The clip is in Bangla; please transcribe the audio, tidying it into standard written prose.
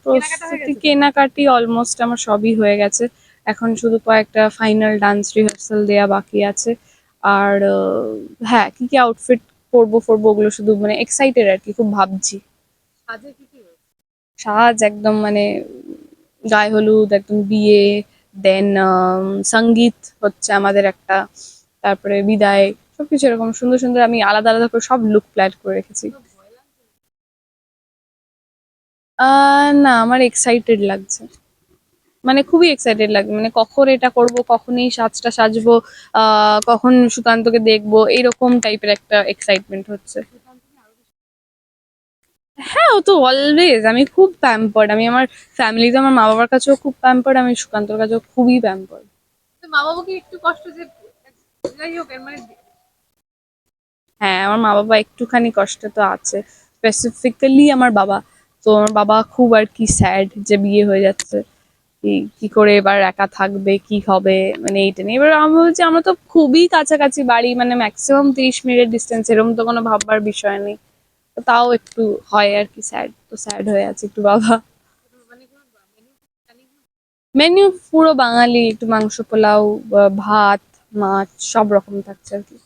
প্রস্তুতি কেনাকাটি অলমোস্ট আমার সবই হয়ে গেছে। এখন শুধু কয়েকটা ফাইনাল ডান্স রিহার্সাল দেয়া বাকি আছে। আর হ্যাঁ, কি কি আউটফিট পরবো ওগুলো শুধু মানে এক্সাইটেড আর কি, খুব ভাবছি। সাজ একদম মানে গায়ে হলুদ, একদম বিয়ে, দেন সঙ্গীত হচ্ছে আমাদের একটা, তারপরে বিদায়, সবকিছু এরকম সুন্দর সুন্দর আমি আলাদা আলাদা করে সব লুক প্ল্যান করে রেখেছি। না, আমার এক্সাইটেড লাগছে, মানে খুবই এক্সাইটেড লাগছে, মানে কখন এটা করব, কখন এই সাজটা সাজবো, কখন সুকান্তকে দেখবো, এইরকম টাইপের একটা এক্সাইটমেন্ট হচ্ছে। হ্যাঁ, ও তো অলওয়েজ, আমি খুব প্যাম্পার্ড, আমি আমার ফ্যামিলিতে আমার মা বাবার কাছেও খুব প্যাম্পার্ড, আমি সুকান্তর কাছেও খুবই প্যাম্পার্ড। হ্যাঁ, আমার মা বাবা একটুখানি কষ্ট তো আছে, স্পেসিফিক্যালি আমার বাবা। তো আমার বাবা খুব আর কি স্যাড যে বিয়ে হয়ে যাচ্ছে, কি কি করে এবার একা থাকবে, কি হবে, মানে এইটা নিয়ে। এবার আমি বলছি আমরা তো খুবই কাছাকাছি বাড়ি, মানে ম্যাক্সিমাম 30 মিনিট ডিস্টেন্স, এরকম তো কোনো ভাববার বিষয় নেই। তো তাও একটু হয় আর কি, স্যাড তো স্যাড হয়ে আছে একটু বাবা। মেনু পুরো বাঙালি, একটু মাংস পোলাও, ভাত, মাছ, সব রকম থাকছে আর কি।